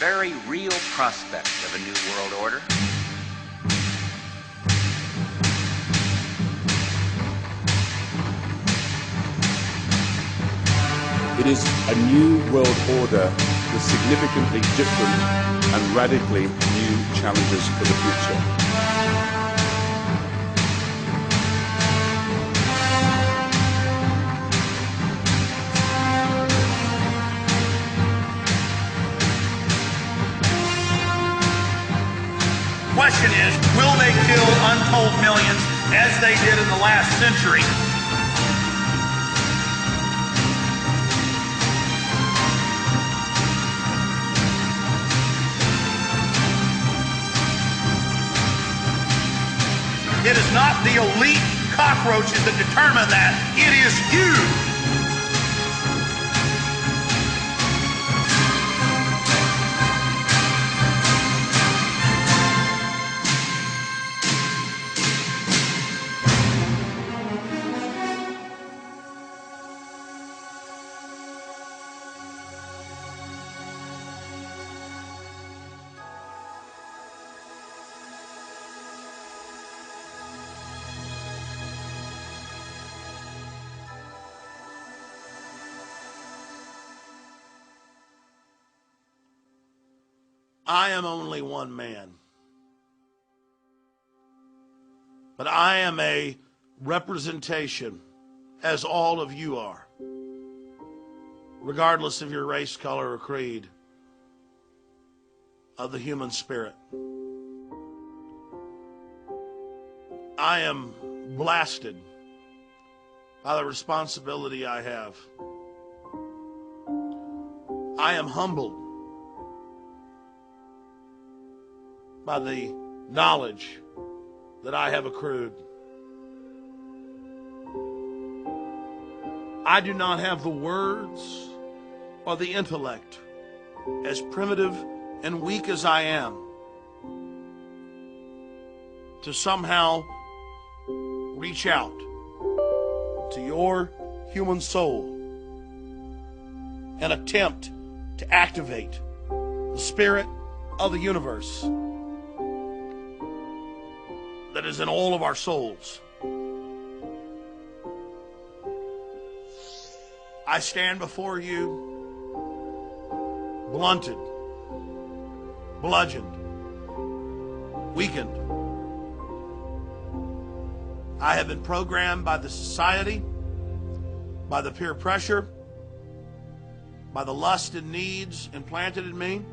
very real prospect of a new world order. It is a new world order with significantly different and radically new challenges for the future. The question is, will they kill untold millions as they did in the last century? It is not the elite cockroaches that determine that. It is you. I am only one man, but I am a representation, as all of you are, regardless of your race, color, or creed, of the human spirit. I am blasted by the responsibility I have. I am humbled by the knowledge that I have accrued. I do not have the words or the intellect, as primitive and weak as I am, to somehow reach out to your human soul and attempt to activate the spirit of the universe that is in all of our souls. I stand before you blunted, bludgeoned, weakened. I have been programmed by the society, by the peer pressure, by the lust and needs implanted in me.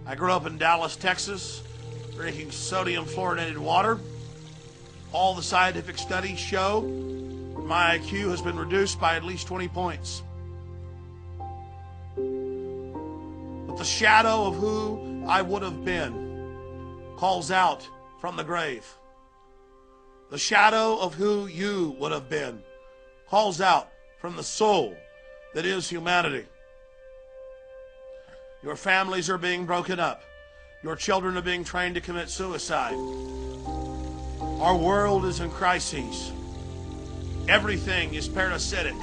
I grew up in Dallas, Texas, drinking sodium fluorinated water. All the scientific studies show that my IQ has been reduced by at least 20 points. But the shadow of who I would have been calls out from the grave. The shadow of who you would have been calls out from the soul that is humanity. Your families are being broken up. Your children are being trained to commit suicide. Our world is in crises. Everything is parasitic.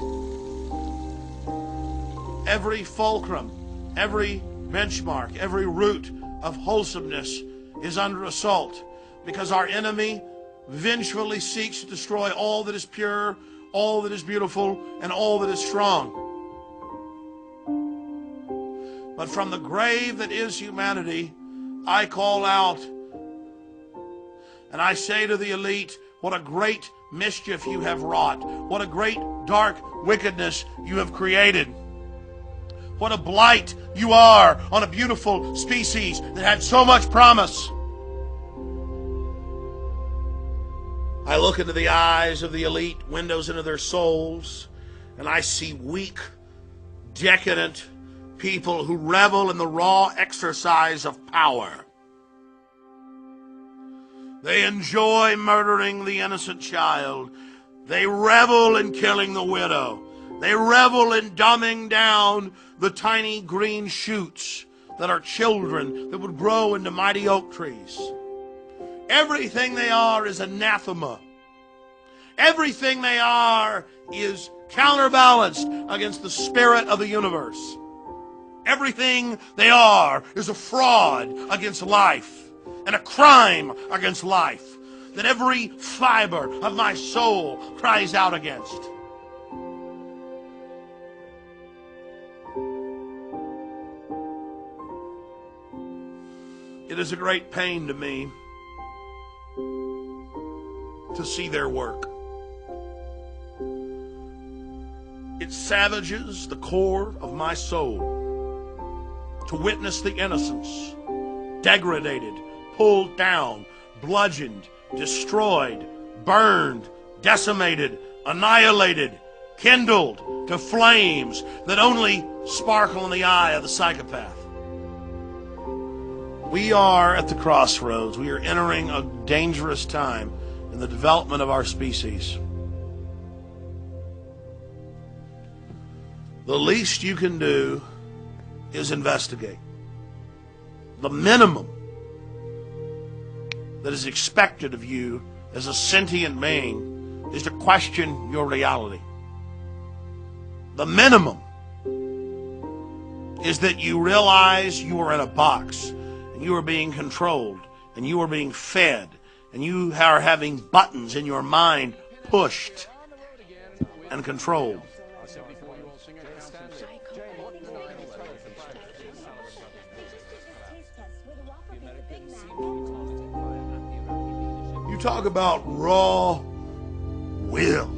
Every fulcrum, every benchmark, every root of wholesomeness is under assault because our enemy vengefully seeks to destroy all that is pure, all that is beautiful, and all that is strong. But from the grave that is humanity, I call out and I say to the elite, what a great mischief you have wrought. What a great dark wickedness you have created. What a blight you are on a beautiful species that had so much promise. I look into the eyes of the elite, windows into their souls, and I see weak, decadent people who revel in the raw exercise of power. They enjoy murdering the innocent child. They revel in killing the widow. They revel in dumbing down the tiny green shoots that are children that would grow into mighty oak trees. Everything they are is anathema. Everything they are is counterbalanced against the spirit of the universe. Everything they are is a fraud against life and a crime against life that every fiber of my soul cries out against. It is a great pain to me to see their work. It savages the core of my soul to witness the innocents degraded, pulled down, bludgeoned, destroyed, burned, decimated, annihilated, kindled to flames that only sparkle in the eye of the psychopath. We are at the crossroads. We are entering a dangerous time in the development of our species. The least you can do is investigate. The minimum that is expected of you as a sentient being is to question your reality. The minimum is that you realize you are in a box and you are being controlled and you are being fed and you are having buttons in your mind pushed and controlled. You talk about raw will.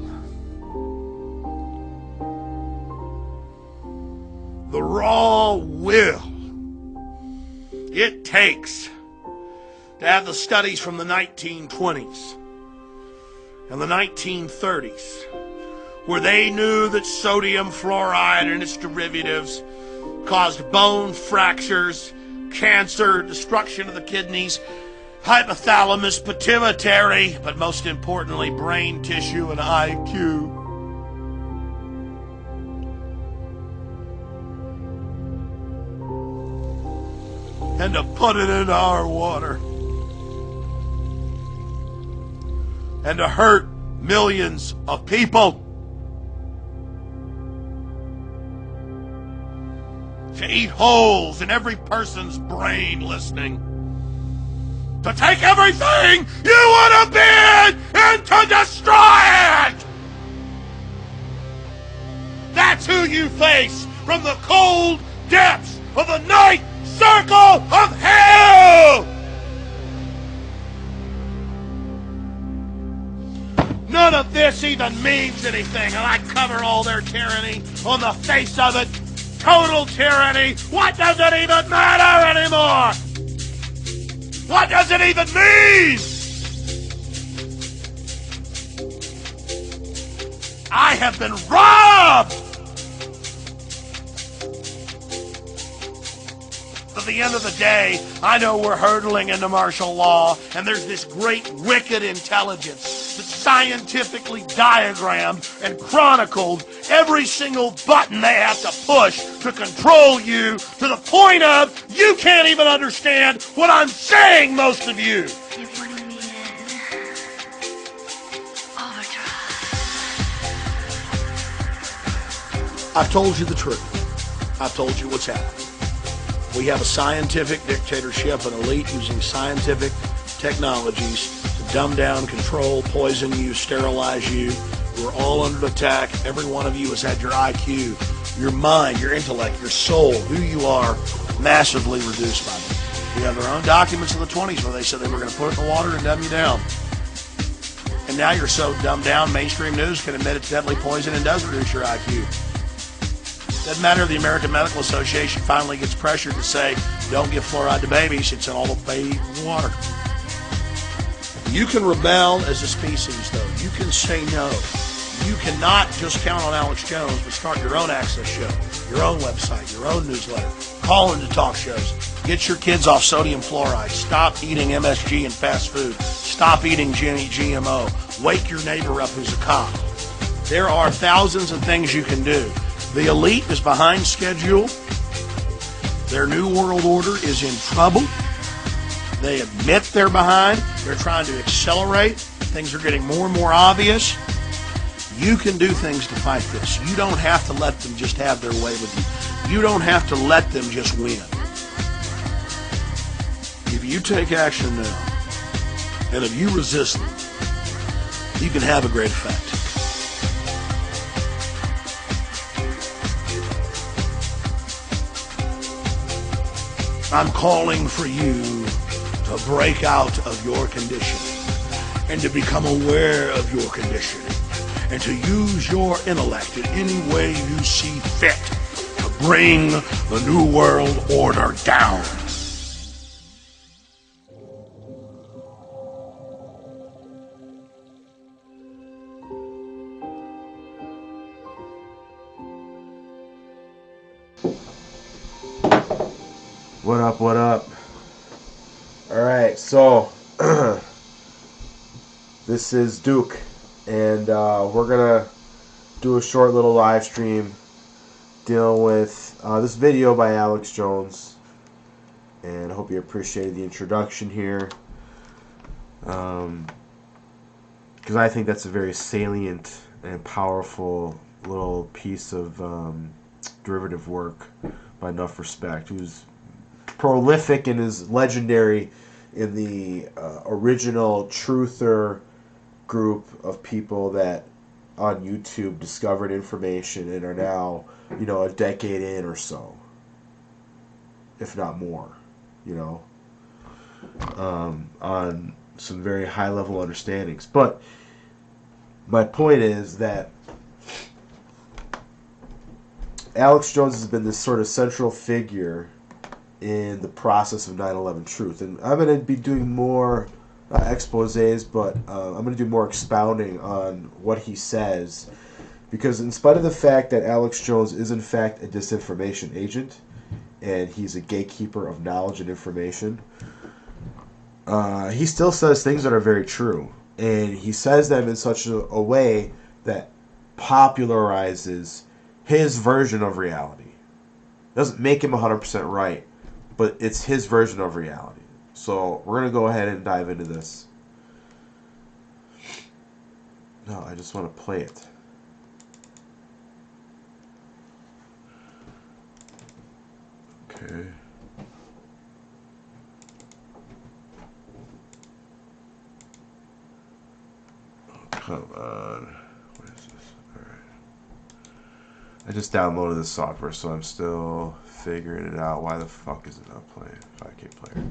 The raw will it takes to have the studies from the 1920s and the 1930s where they knew that sodium fluoride and its derivatives caused bone fractures, cancer, destruction of the kidneys, hypothalamus, pituitary, but most importantly, brain tissue and IQ. And to put it in our water. And to hurt millions of people. To eat holes in every person's brain listening. To take everything you would have been and to destroy it! That's who you face from the cold depths of the night circle of hell! None of this even means anything, and I cover all their tyranny on the face of it. Total tyranny. What does it even matter anymore? What does it even mean? I have been robbed! At the end of the day, I know we're hurtling into martial law, and there's this great wicked intelligence that scientifically diagrammed and chronicled every single button they have to push to control you to the point of you can't even understand what I'm saying, most of you. You're putting me in overdrive. I've told you the truth. I've told you what's happening. We have a scientific dictatorship, an elite using scientific technologies to dumb down, control, poison you, sterilize you. We're all under attack. Every one of you has had your IQ, your mind, your intellect, your soul, who you are, massively reduced by them. We have their own documents in the 20s where they said they were going to put it in the water and dumb you down. And now you're so dumbed down, mainstream news can admit it's deadly poison and does reduce your IQ. Doesn't matter if the American Medical Association finally gets pressured to say, don't give fluoride to babies, it's in all the baby water. You can rebel as a species, though. You can say no. You cannot just count on Alex Jones, but start your own access show, your own website, your own newsletter. Call into talk shows. Get your kids off sodium fluoride. Stop eating MSG and fast food. Stop eating GMO. Wake your neighbor up who's a cop. There are thousands of things you can do. The elite is behind schedule. Their new world order is in trouble. They admit they're behind. They're trying to accelerate. Things are getting more and more obvious. You can do things to fight this. You don't have to let them just have their way with you. You don't have to let them just win. If you take action now, and if you resist them, you can have a great effect. I'm calling for you to break out of your condition and to become aware of your condition and to use your intellect in any way you see fit to bring the New World Order down. What up, what up? Alright, so this is Duke, and we're gonna do a short little live stream dealing with this video by Alex Jones, and I hope you appreciated the introduction here, because I think that's a very salient and powerful little piece of derivative work by Enough Respect, who's prolific and is legendary in the original truther group of people that on YouTube discovered information and are now, you know, a decade in or so, if not more, you know, on some very high level understandings. But my point is that Alex Jones has been this sort of central figure in the process of 9/11 truth, and I'm going to be doing more exposés, but I'm going to do more expounding on what he says, because in spite of the fact that Alex Jones is in fact a disinformation agent and he's a gatekeeper of knowledge and information, he still says things that are very true, and he says them in such a way that popularizes his version of reality. It doesn't make him 100% right, but it's his version of reality. So we're going to go ahead and dive into this. No, I just want to play it. Okay. Oh, come on. What is this? Alright. I just downloaded this software, so I'm still figuring it out. Why the fuck is it not playing? 5K player.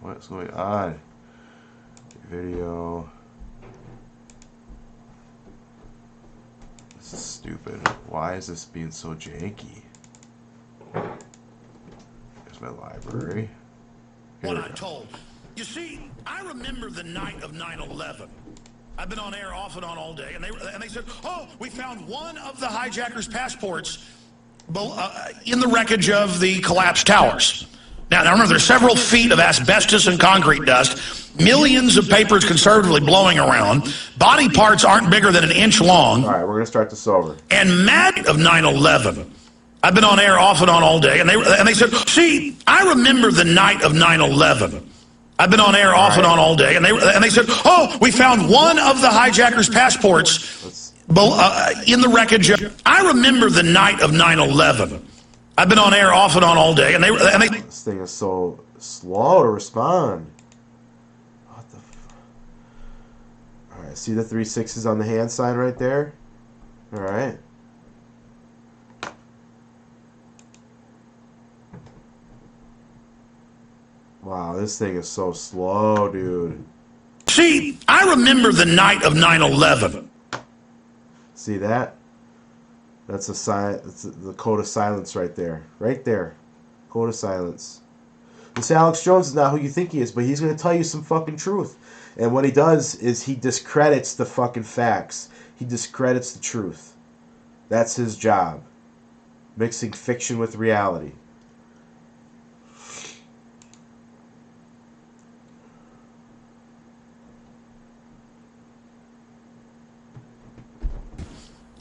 What's going on? Video. This is stupid. Why is this being so janky? Here's my library. What I'm told. You see, I remember the night of 9/11. I've been on air off and on all day, and they said, "Oh, we found one of the hijackers' passports in the wreckage of the collapsed towers." Now remember, there's several feet of asbestos and concrete dust, millions of papers conservatively blowing around, body parts aren't bigger than an inch long. All right, we're going to start this over. And mad of 9/11. I've been on air off and on all day, and they said, "See, I remember the night of 9/11. I've been on air off and on all day, and they said, "Oh, we found one of the hijackers' passports in the wreckage." I remember the night of 9/11. I've been on air off and on all day, and they. This thing is so slow to respond. What the? All right, see the 3 6s on the hand side right there. All right. Wow, this thing is so slow, dude. See, I remember the night of 9/11. See that? That's a sign. That's the code of silence right there. Right there. Code of silence. This Alex Jones is not who you think he is, but he's going to tell you some fucking truth. And what he does is he discredits the fucking facts. He discredits the truth. That's his job. Mixing fiction with reality.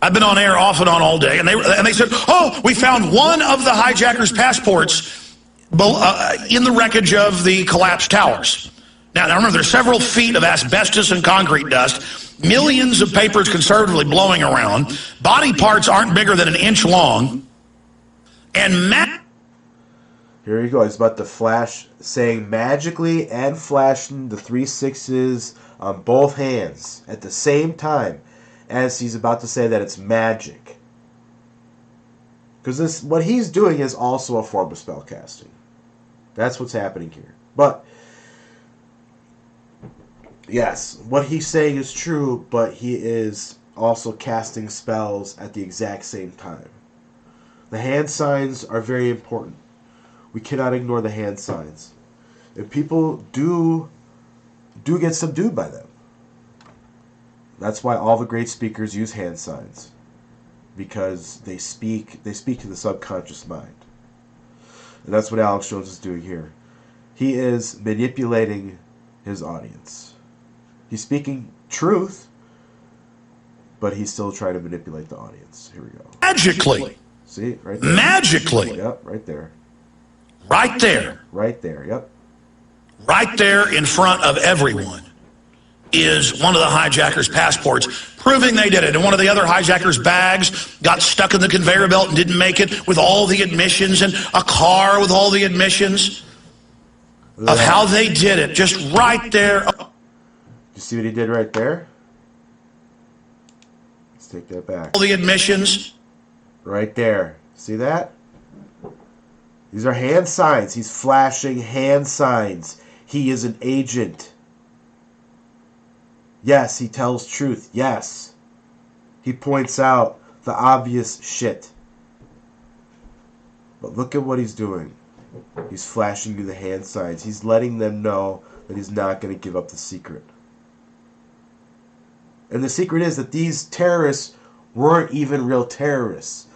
I've been on air off and on all day, and they said, "Oh, we found one of the hijackers' passports in the wreckage of the collapsed towers." Now remember, there's several feet of asbestos and concrete dust, millions of papers conservatively blowing around, body parts aren't bigger than an inch long. And here you go. He's about to flash, saying magically and flashing the 3 6s on both hands at the same time as he's about to say that it's magic. Because this, what he's doing is also a form of spell casting. That's what's happening here. But yes, what he's saying is true, but he is also casting spells at the exact same time. The hand signs are very important. We cannot ignore the hand signs. And people do get subdued by them. That's why all the great speakers use hand signs. Because they speak to the subconscious mind. And that's what Alex Jones is doing here. He is manipulating his audience. He's speaking truth, but he's still trying to manipulate the audience. Here we go. magically, See? Right there. magically, Yep, right there. right there, Right there, yep. right there in front of everyone is one of the hijackers' passports proving they did it. And one of the other hijackers' bags got stuck in the conveyor belt and didn't make it with all the admissions, and a car with all the admissions of how they did it. Just right there. You see what he did right there? Let's take that back. All the admissions. Right there. See that? These are hand signs. He's flashing hand signs. He is an agent. Yes, he tells truth. Yes. He points out the obvious shit. But look at what he's doing. He's flashing you the hand signs. He's letting them know that he's not going to give up the secret. And the secret is that these terrorists weren't even real terrorists.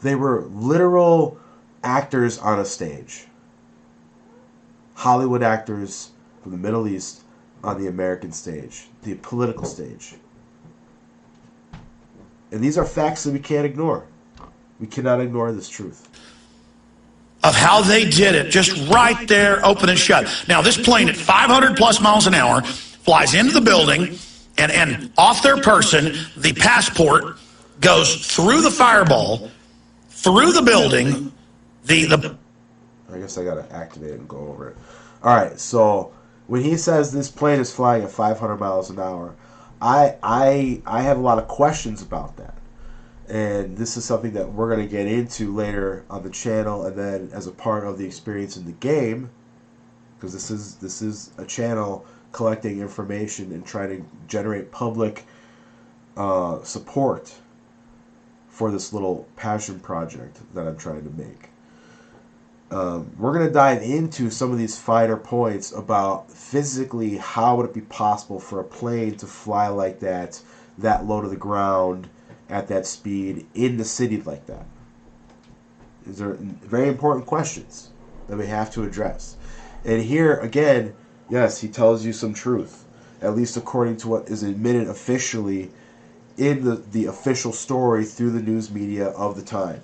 They were literal actors on a stage. Hollywood actors from the Middle East on the American stage, the political stage. And these are facts that we can't ignore. We cannot ignore this truth. Of how they did it, just right there, open and shut. Now, this plane at 500 plus miles an hour flies into the building, and off their person, the passport goes through the fireball, through the building, I guess I gotta activate it and go over it. Alright, so when he says this plane is flying at 500 miles an hour, I have a lot of questions about that. And this is something that we're going to get into later on the channel, and then as a part of the experience in the game, because this is a channel collecting information and trying to generate public support for this little passion project that I'm trying to make. We're going to dive into some of these finer points about physically how would it be possible for a plane to fly like that low to the ground, at that speed, in the city like that. These are very important questions that we have to address. And here, again, yes, he tells you some truth, at least according to what is admitted officially in the official story through the news media of the time.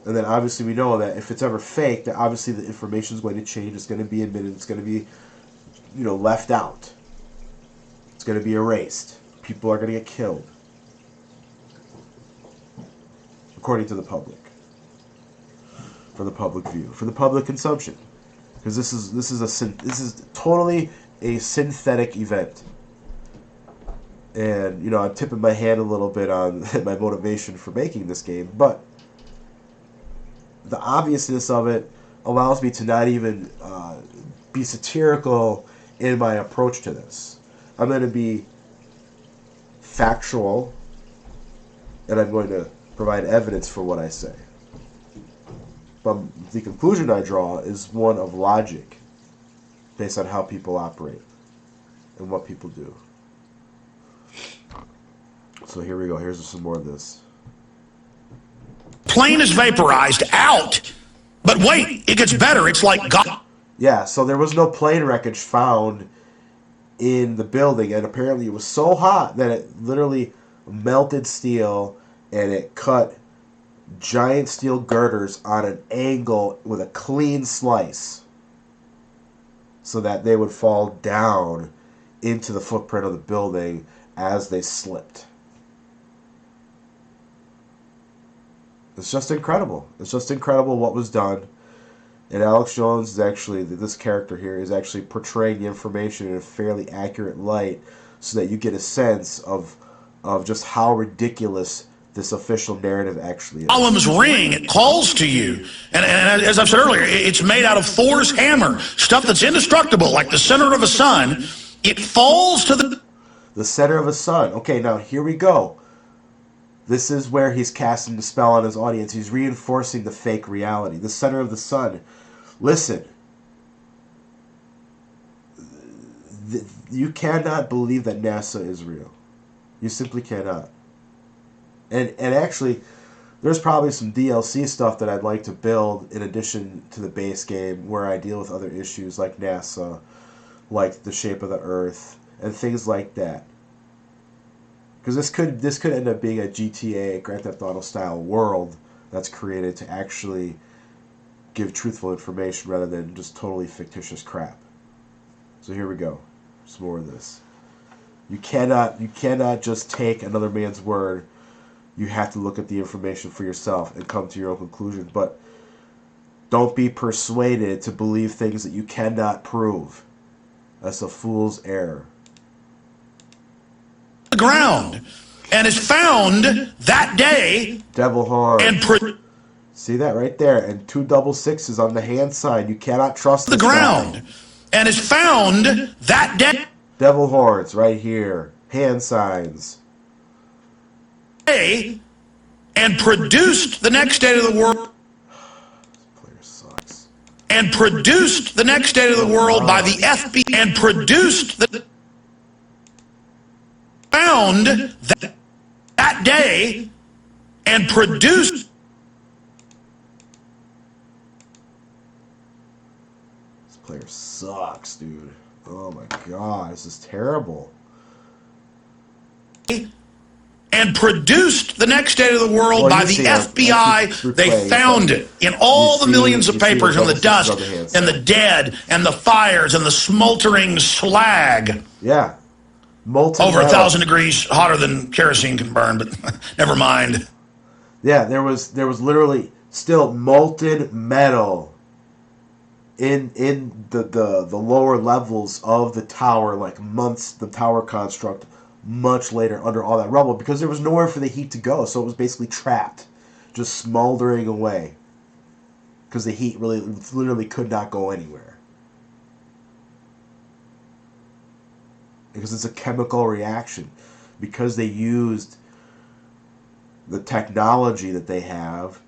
And then obviously we know that if it's ever fake, that obviously the information is going to change, it's going to be admitted, it's going to be, left out. It's going to be erased. People are going to get killed. According to the public. For the public view. For the public consumption. Because this is totally a synthetic event. And, I'm tipping my hand a little bit on my motivation for making this game, but the obviousness of it allows me to not even be satirical in my approach to this. I'm going to be factual, and I'm going to provide evidence for what I say. But the conclusion I draw is one of logic, based on how people operate and what people do. So here we go. Here's some more of this. plane is vaporized out. But wait, it gets better. It's like God. Yeah, so there was no plane wreckage found in the building, and apparently it was so hot that it literally melted steel, and it cut giant steel girders on an angle with a clean slice so that they would fall down into the footprint of the building as they slipped. It's just incredible. It's just incredible what was done. And Alex Jones is actually, this character here is actually portraying the information in a fairly accurate light so that you get a sense of just how ridiculous this official narrative actually is. Gollum's ring, it calls to you. And as I've said earlier, it's made out of Thor's hammer, stuff that's indestructible, like the center of a sun. It falls to the center of a sun. Okay, now here we go. This is where he's casting the spell on his audience. He's reinforcing the fake reality. The center of the sun. Listen. You cannot believe that NASA is real. You simply cannot. And actually, there's probably some DLC stuff that I'd like to build in addition to the base game where I deal with other issues like NASA, like the shape of the Earth, and things like that. Because this could end up being a GTA, Grand Theft Auto style world that's created to actually give truthful information rather than just totally fictitious crap. So here we go. Some more of this. You cannot just take another man's word. You have to look at the information for yourself and come to your own conclusion. But don't be persuaded to believe things that you cannot prove. That's a fool's error. The ground and is found that day. Devil horn. And see that right there? And 2 double sixes on the hand sign. You cannot trust the ground guy. And is found that day. Devil horns right here. Hand signs. And produced the next state of the world. This player sucks. And produced the next state of the world by the FBI. And produced the found that day and produced. This player sucks, dude. Oh my god, this is terrible. And produced the next state of the world by the FBI. They found it in all the millions of papers and the dust and the dead and the fires and the smoldering slag. Yeah. Molten over metal. 1,000 degrees hotter than kerosene can burn, but never mind. Yeah, there was literally still molten metal in the lower levels of the tower, like months, the tower construct, much later under all that rubble, because there was nowhere for the heat to go, so it was basically trapped, just smoldering away, because the heat literally could not go anywhere. Because it's a chemical reaction, because they used the technology that they have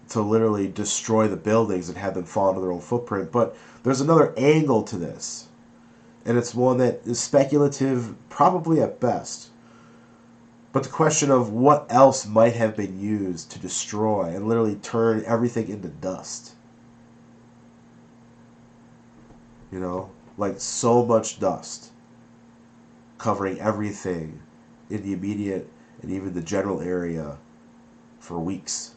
to literally destroy the buildings and have them fall into their own footprint. But there's another angle to this, and it's one that is speculative, probably at best. But the question of what else might have been used to destroy and literally turn everything into dust. You know? Like so much dust covering everything in the immediate and even the general area for weeks.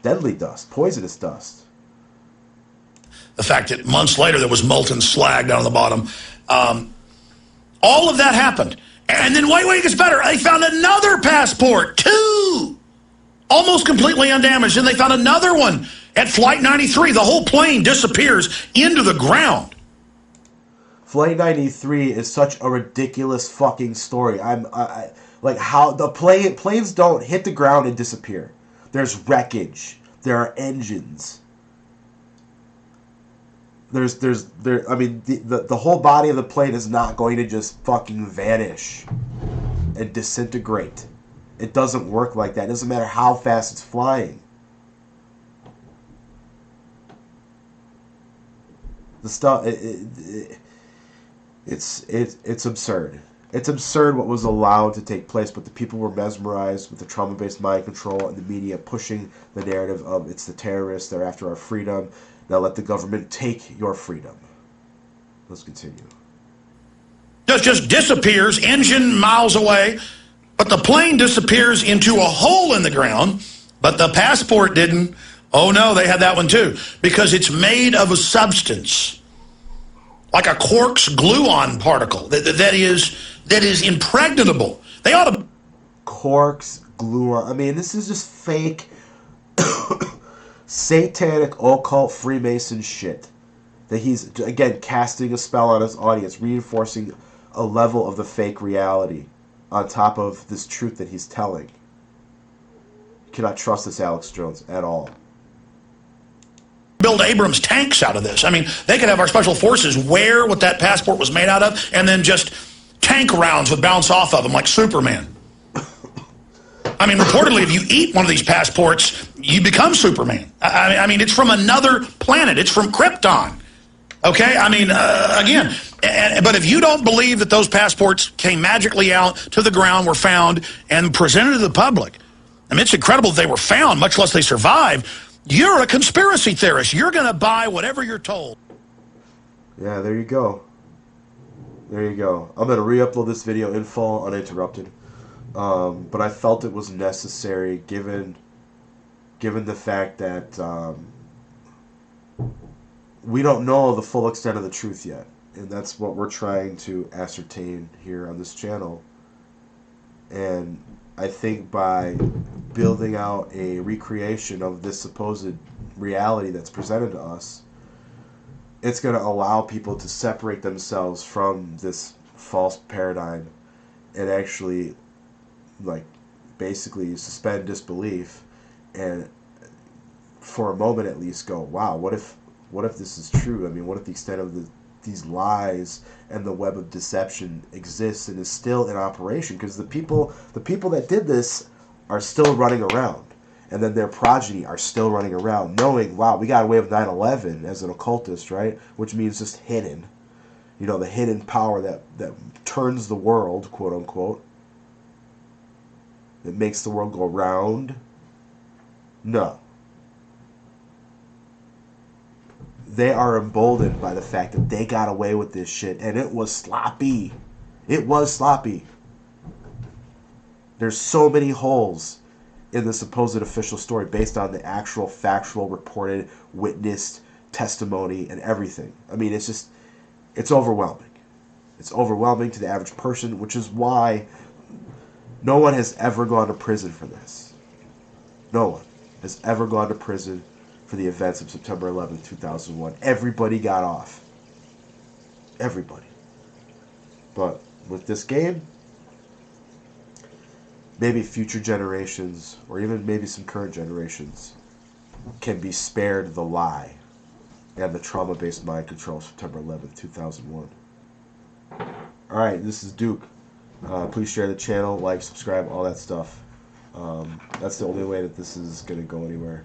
Deadly dust, poisonous dust. The fact that months later there was molten slag down on the bottom. All of that happened. And then wait, it gets better. They found another passport, 2, almost completely undamaged. And they found another one at Flight 93. The whole plane disappears into the ground. Flight 93 is such a ridiculous fucking story. Like how the planes don't hit the ground and disappear. There's wreckage. There are engines. I mean, the whole body of the plane is not going to just fucking vanish and disintegrate. It doesn't work like that. It doesn't matter how fast it's flying. The stuff, it's absurd. It's absurd what was allowed to take place, but the people were mesmerized with the trauma-based mind control and the media pushing the narrative of it's the terrorists, they're after our freedom. Now let the government take your freedom. Let's continue. Just disappears, engine miles away, but the plane disappears into a hole in the ground, but the passport didn't. Oh no, they had that one too, because it's made of a substance, like a quark's gluon particle that is impregnable. They ought to... Quark's glue on. I mean, this is just fake, satanic, occult, Freemason shit. That he's, again, casting a spell on his audience, reinforcing a level of the fake reality on top of this truth that he's telling. You cannot trust this Alex Jones at all. Build Abrams tanks out of this. I mean, they could have our special forces wear what that passport was made out of and then just tank rounds would bounce off of them like Superman. I mean, reportedly, if you eat one of these passports, you become Superman. I mean, it's from another planet. It's from Krypton. Okay? I mean, again, but if you don't believe that those passports came magically out to the ground, were found, and presented to the public, I mean, it's incredible that they were found, much less they survived. You're a conspiracy theorist. You're going to buy whatever you're told. Yeah, there you go. There you go. I'm going to re-upload this video in full, uninterrupted. But I felt it was necessary given the fact that we don't know the full extent of the truth yet. And that's what we're trying to ascertain here on this channel. And I think by building out a recreation of this supposed reality that's presented to us, it's going to allow people to separate themselves from this false paradigm and actually, like, basically suspend disbelief and for a moment at least go, wow, what if this is true? I mean, what if the extent of these lies and the web of deception exists and is still in operation? Because the people that did this are still running around, and then their progeny are still running around, knowing, wow, we got away with 9/11 as an occultist, right? Which means just hidden, you know, the hidden power that turns the world, quote unquote. It makes the world go round. No. They are emboldened by the fact that they got away with this shit, and it was sloppy. It was sloppy. There's so many holes in the supposed official story based on the actual factual, reported, witnessed testimony and everything. I mean, it's overwhelming. It's overwhelming to the average person, which is why no one has ever gone to prison for this. No one has ever gone to prison for the events of September 11th, 2001. Everybody got off. Everybody. But with this game, maybe future generations, or even maybe some current generations, can be spared the lie and the trauma-based mind control of September 11th, 2001. Alright, this is Duke. Please share the channel, like, subscribe, all that stuff. That's the only way that this is going to go anywhere,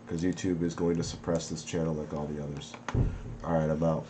because YouTube is going to suppress this channel like all the others. Alright, I'm out.